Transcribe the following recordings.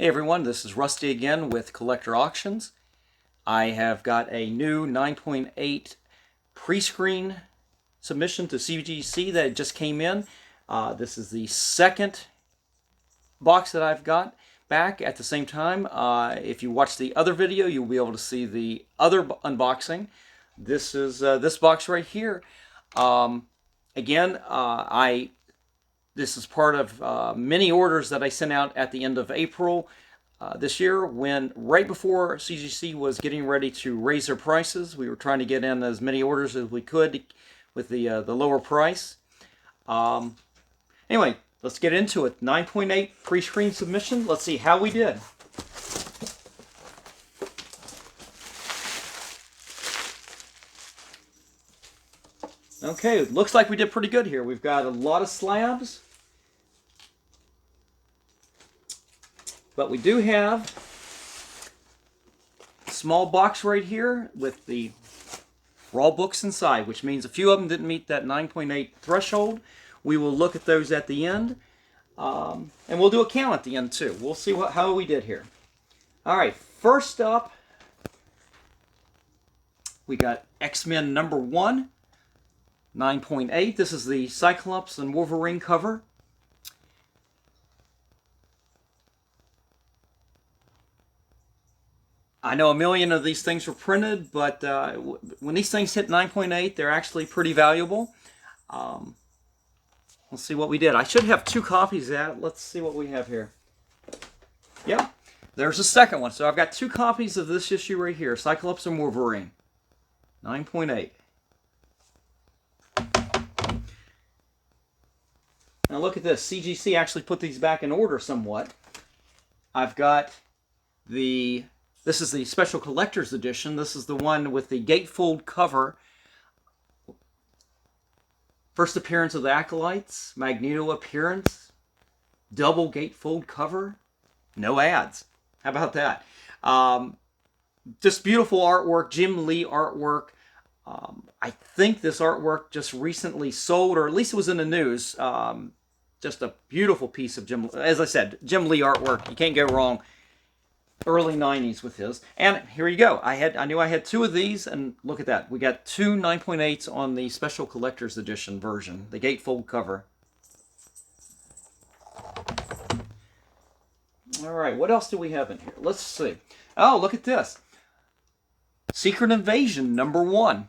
Hey everyone, this is Rusty again with Collector Auctions. I have got a new 9.8 pre-screen submission to CGC that just came in. This is the second box that I've got back at the same time. If you watch the other video, you'll be able to see the other unboxing. This is this box right here. This is part of many orders that I sent out at the end of April this year, when right before CGC was getting ready to raise their prices. We were trying to get in as many orders as we could with the lower price. Anyway, let's get into it. 9.8 pre-screen submission. Let's see how we did. Okay, it looks like we did pretty good here. We've got a lot of slabs, but we do have a small box right here with the raw books inside, which means a few of them didn't meet that 9.8 threshold. We will look at those at the end, and we'll do a count at the end too. We'll see how we did here. All right, first up, we got X-Men number 1. 9.8. This is the Cyclops and Wolverine cover. I know a million of these things were printed, but when these things hit 9.8, they're actually pretty valuable. Let's see what we did. I should have 2 copies of that. Let's see what we have here. Yep, there's a second one. So I've got 2 copies of this issue right here, Cyclops and Wolverine. 9.8. Now look at this. CGC actually put these back in order somewhat. I've got this is the special collector's edition. This is the one with the gatefold cover. First appearance of the Acolytes, Magneto appearance, double gatefold cover, no ads. How about that? Just beautiful artwork, Jim Lee artwork. I think this artwork just recently sold, or at least it was in the news. Just a beautiful piece of as I said, Jim Lee artwork. You can't go wrong. Early 90s with his. And here you go. I knew I had 2 of these, and look at that. We got 2 9.8s on the special collector's edition version, the gatefold cover. All right, what else do we have in here? Let's see. Oh, look at this. Secret Invasion number 1.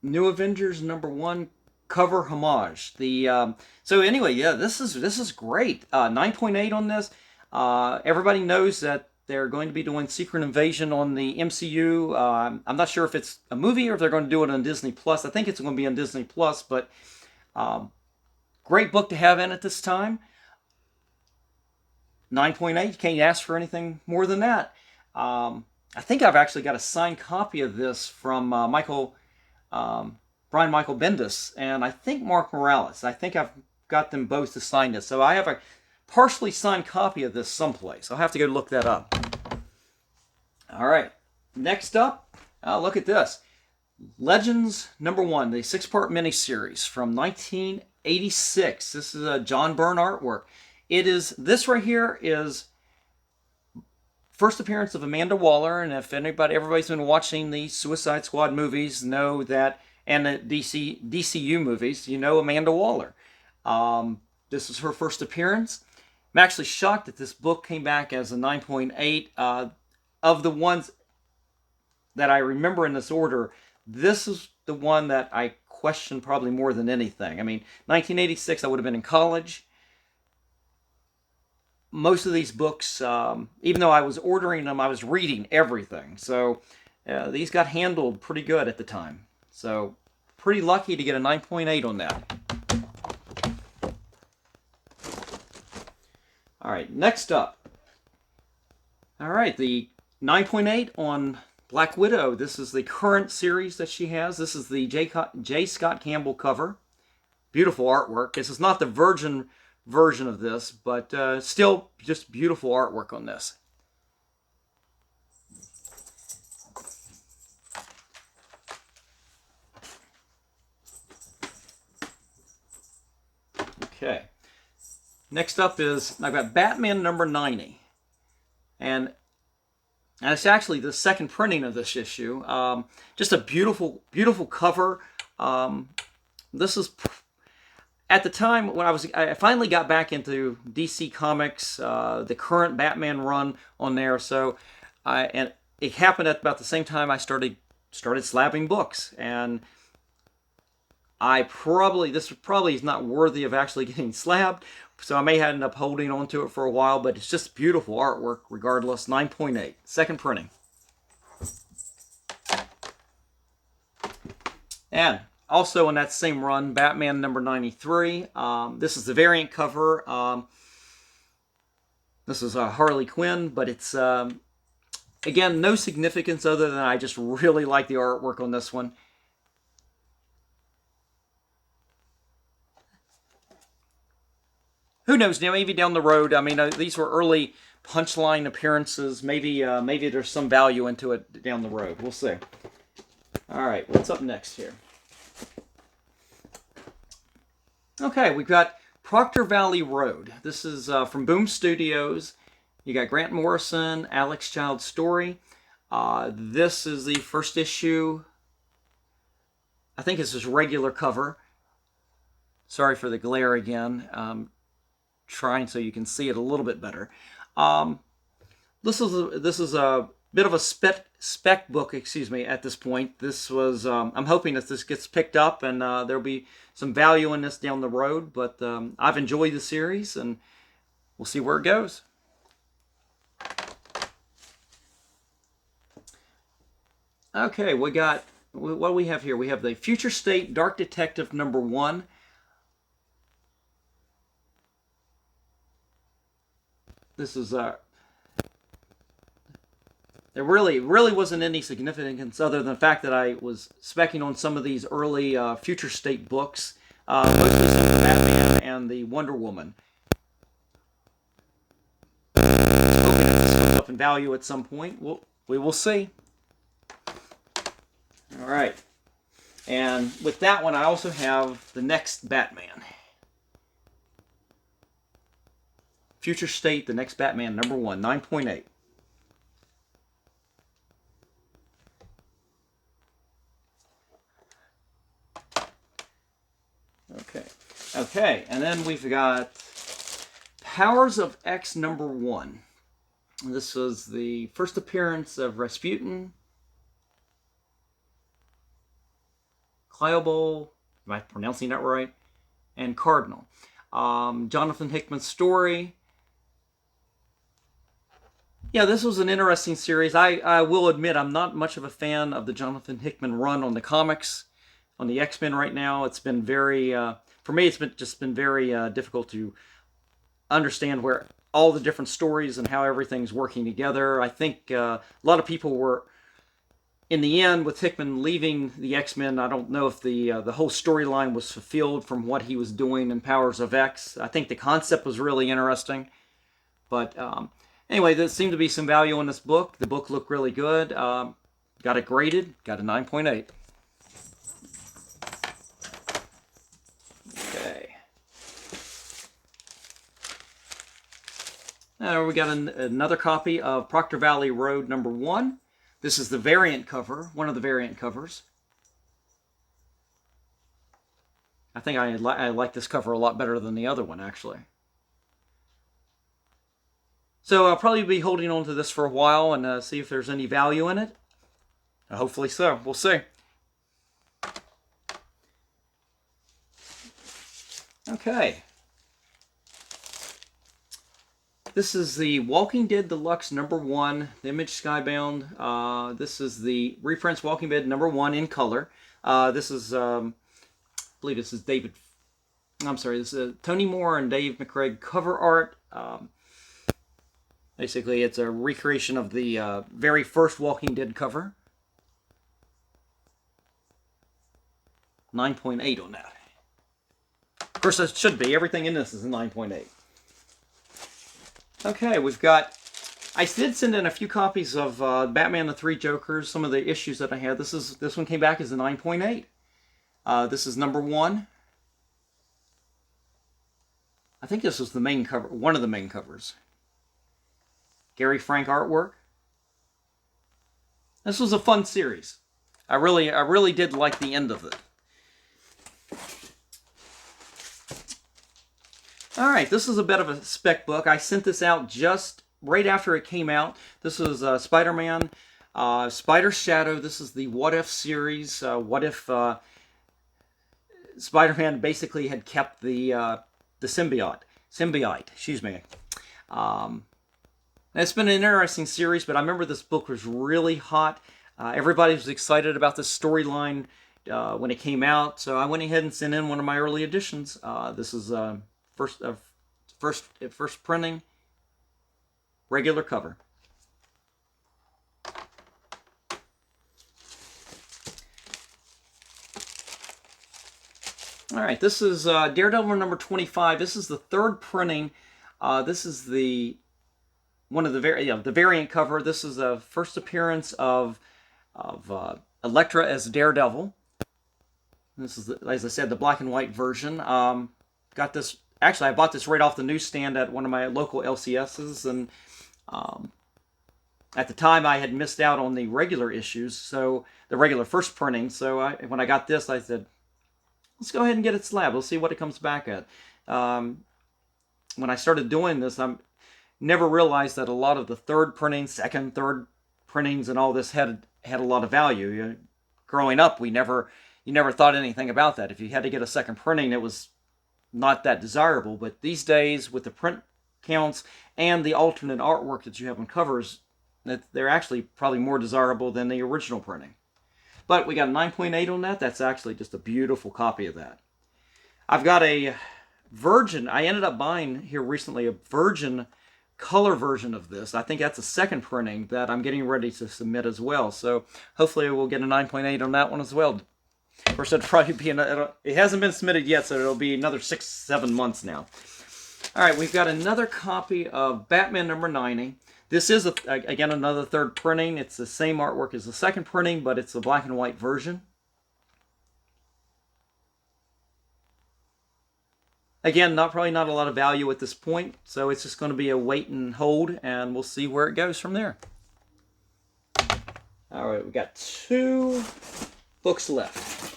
New Avengers number 1 cover homage. So anyway, yeah, this is great. 9.8 on this. Everybody knows that they're going to be doing Secret Invasion on the MCU. I'm not sure if it's a movie or if they're going to do it on Disney Plus. I think it's going to be on Disney Plus, but great book to have in at this time. 9.8, you can't ask for anything more than that. I think I've actually got a signed copy of this from Brian Michael Bendis, and I think Mark Morales. I think I've got them both to sign this. So I have a partially signed copy of this someplace. I'll have to go look that up. All right. Next up, look at this. Legends number 1, the 6-part miniseries from 1986. This is a John Byrne artwork. This right here is first appearance of Amanda Waller, and if everybody's been watching the Suicide Squad movies, know that, and the DCU movies, you know Amanda Waller. This is her first appearance. I'm actually shocked that this book came back as a 9.8. Of the ones that I remember in this order, this is the one that I question probably more than anything. I mean, 1986, I would have been in college. Most of these books, even though I was ordering them, I was reading everything. So these got handled pretty good at the time. So pretty lucky to get a 9.8 on that. All right, next up. All right, the 9.8 on Black Widow. This is the current series that she has. This is the J. Scott Campbell cover. Beautiful artwork. This is not the Virgin version of this, but still just beautiful artwork on this. Okay. Next up is, I've got Batman number 90. And it's actually the second printing of this issue. Just a beautiful, beautiful cover. This is, at the time when I finally got back into DC Comics, the current Batman run on there. So, and it happened at about the same time I started slabbing books. And this probably is not worthy of actually getting slabbed, so I may end up holding on to it for a while, but it's just beautiful artwork regardless. 9.8, second printing. And also in that same run, Batman number 93. This is the variant cover. This is Harley Quinn, but it's, again, no significance other than I just really like the artwork on this one. Who knows? Maybe down the road. I mean, these were early Punchline appearances. Maybe there's some value into it down the road. We'll see. All right, what's up next here? Okay, we've got Proctor Valley Road. This is from Boom Studios. You got Grant Morrison, Alex Child's story. This is the first issue. I think it's his regular cover. Sorry for the glare again. Trying so you can see it a little bit better. This is a bit of a spec book, excuse me, at this point. This was, I'm hoping that this gets picked up and there'll be some value in this down the road, but I've enjoyed the series and we'll see where it goes. Okay, what do we have here? We have the Future State Dark Detective number 1. This is, there really wasn't any significance other than the fact that I was specking on some of these early Future State books, mostly some of the Batman and the Wonder Woman. Hoping that this comes up in value at some point. We will see. All right. And with that one, I also have the next Batman. Future State, the next Batman, number 1, 9.8. Okay, and then we've got Powers of X number 1. This was the first appearance of Rasputin, Cleobol, am I pronouncing that right? And Cardinal. Jonathan Hickman's story. Yeah, this was an interesting series. I will admit I'm not much of a fan of the Jonathan Hickman run on the comics, on the X-Men right now. It's been very, for me, it's just been very difficult to understand where all the different stories and how everything's working together. I think a lot of people were, in the end, with Hickman leaving the X-Men, I don't know if the whole storyline was fulfilled from what he was doing in Powers of X. I think the concept was really interesting, but anyway, there seemed to be some value in this book. The book looked really good. Got it graded. Got a 9.8. Okay. Now we got another copy of Proctor Valley Road number 1. This is the variant cover, one of the variant covers. I think I like this cover a lot better than the other one, actually. So I'll probably be holding on to this for a while and see if there's any value in it. Hopefully so. We'll see. Okay. This is the Walking Dead Deluxe number 1, the Image Skybound. This is the reprints Walking Dead number 1 in color. This is, I believe this is this is Tony Moore and Dave McCraig cover art. Basically, it's a recreation of the very first Walking Dead cover. 9.8 on that. Of course, it should be. Everything in this is a 9.8. Okay, we've got... I did send in a few copies of Batman the Three Jokers, some of the issues that I had. This one came back as a 9.8. This is number 1. I think this was the main cover, one of the main covers. Gary Frank artwork. This was a fun series. I really did like the end of it. All right, this is a bit of a spec book. I sent this out just right after it came out. This was Spider-Man, Spider Shadow. This is the What If series. What if Spider-Man basically had kept the symbiote? Excuse me. It's been an interesting series, but I remember this book was really hot. Everybody was excited about this storyline when it came out, so I went ahead and sent in one of my early editions. This is first printing, regular cover. All right, this is Daredevil number 25. This is the third printing. This is the one of the variant cover. This is the first appearance of Elektra as Daredevil. This is, as I said, the black and white version. Got this. Actually, I bought this right off the newsstand at one of my local LCSs, and at the time I had missed out on the regular issues, so the regular first printing. So when I got this, I said, let's go ahead and get it slabbed. We'll see what it comes back at. When I started doing this, I never realized that a lot of the third printings, second, third printings, and all this had a lot of value. Growing up, you never thought anything about that. If you had to get a second printing, it was not that desirable. But these days, with the print counts and the alternate artwork that you have on covers, they're actually probably more desirable than the original printing. But we got a 9.8 on that. That's actually just a beautiful copy of that. I've got a Virgin. I ended up buying here recently a Virgin color version of this. I think that's a second printing that I'm getting ready to submit as well. So hopefully we'll get a 9.8 on that one as well. Of course, it'll probably be it hasn't been submitted yet, so it'll be another 6-7 months now. All right, we've got another copy of Batman number 90. This is, again, another third printing. It's the same artwork as the second printing, but it's the black and white version. Again, probably not a lot of value at this point, so it's just going to be a wait and hold, and we'll see where it goes from there. All right, we got 2 books left.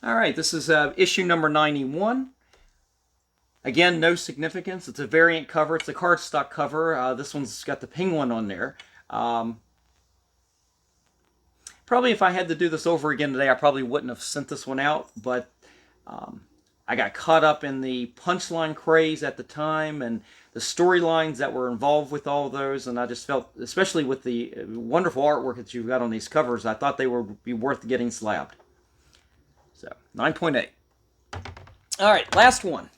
All right, this is issue number 91. Again, no significance. It's a variant cover. It's a cardstock cover. This one's got the penguin on there. Probably if I had to do this over again today, I probably wouldn't have sent this one out, but I got caught up in the punchline craze at the time and the storylines that were involved with all those, and I just felt, especially with the wonderful artwork that you've got on these covers, I thought they would be worth getting slabbed. So, 9.8. All right, last one.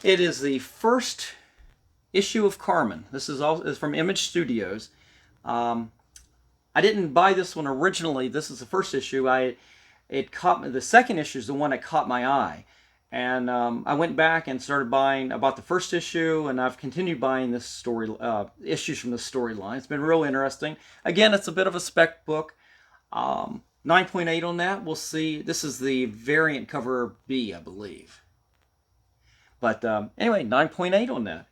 It is the first issue of Carmen. This is from Image Studios. I didn't buy this one originally. This is the first issue. The second issue is the one that caught my eye, and I went back and started buying. I bought the first issue, and I've continued buying this issues from the storyline. It's been real interesting. Again, it's a bit of a spec book. 9.8 on that. We'll see. This is the variant cover B, I believe. But anyway, 9.8 on that.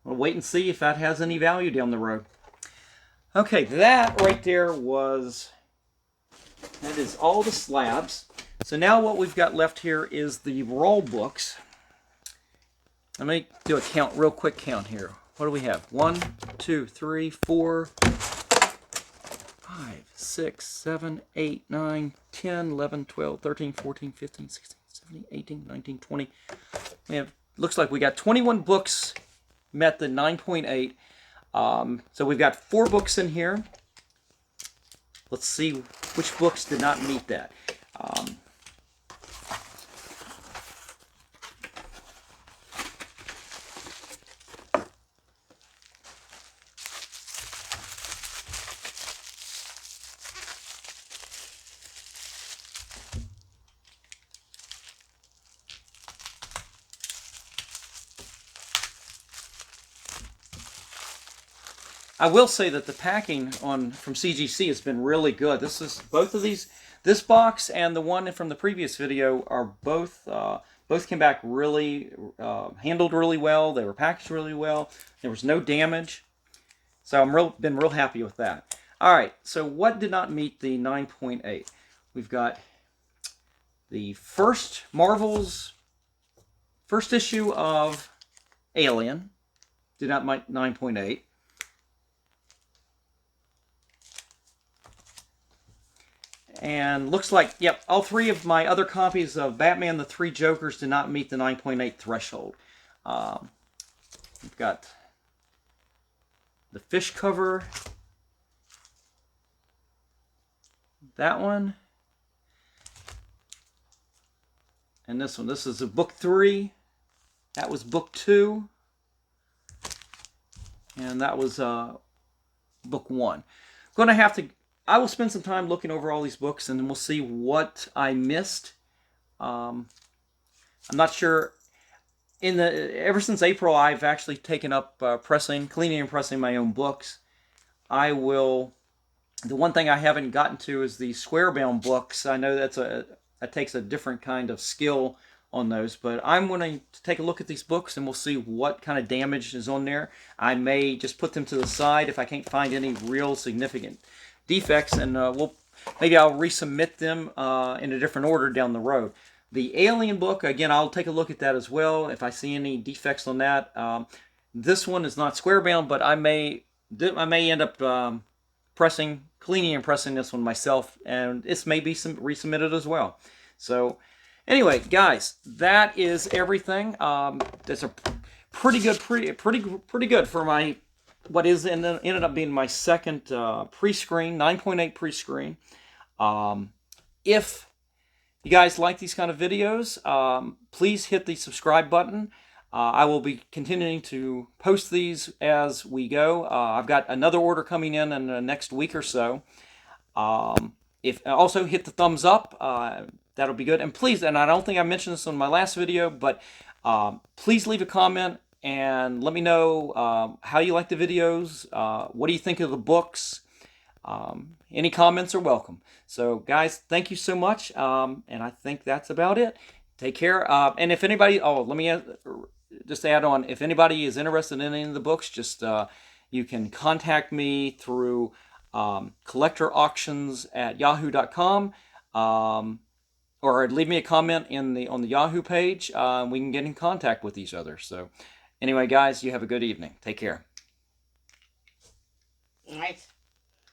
We'll wait and see if that has any value down the road. Okay, that right there that is all the slabs. So now what we've got left here is the raw books. Let me do a real quick count here. What do we have? 1, 2, 3, 4, 5, 6, 7, 8, 9, 10, 11, 12, 13, 14, 15, 16, 17, 18, 19, 20. Looks like we got 21 books met the 9.8. So we've got 4 books in here. Let's see which books did not meet that. I will say that the packing from CGC has been really good. Both of these This box and the one from the previous video are both came back really handled really well. They were packaged really well. There was no damage, so I've been real happy with that. All right, so what did not meet the 9.8? We've got the first Marvel's first issue of Alien. Did not meet 9.8. And looks like, yep, all three of my other copies of Batman the Three Jokers did not meet the 9.8 threshold. We've got the fish cover. That one. And this one. This is a book 3. That was book 2. And that was book 1. Going to have to... I will spend some time looking over all these books, and then we'll see what I missed. I'm not sure. Ever since April, I've actually taken up cleaning and pressing my own books. The one thing I haven't gotten to is the square-bound books. I know that takes a different kind of skill on those, but I'm going to take a look at these books, and we'll see what kind of damage is on there. I may just put them to the side if I can't find any real significant defects, and maybe I'll resubmit them in a different order down the road. The Alien book, again, I'll take a look at that as well if I see any defects on that. This one is not square bound, but I may end up cleaning and pressing this one myself, and this may be resubmitted as well. So anyway, guys, that is everything. That's a pretty good for my what ended up being my second pre-screen, 9.8 pre-screen. If you guys like these kind of videos, please hit the subscribe button. I will be continuing to post these as we go. I've got another order coming in the next week or so. If also hit the thumbs up, that'll be good. And please, and I don't think I mentioned this on my last video, but please leave a comment and let me know how you like the videos. What do you think of the books? Any comments are welcome. So, guys, thank you so much. And I think that's about it. Take care. And if anybody, let me just add on. If anybody is interested in any of the books, just you can contact me through collectorauctions@yahoo.com, or leave me a comment on the Yahoo page. We can get in contact with each other. So. Anyway, guys, you have a good evening. Take care. All right.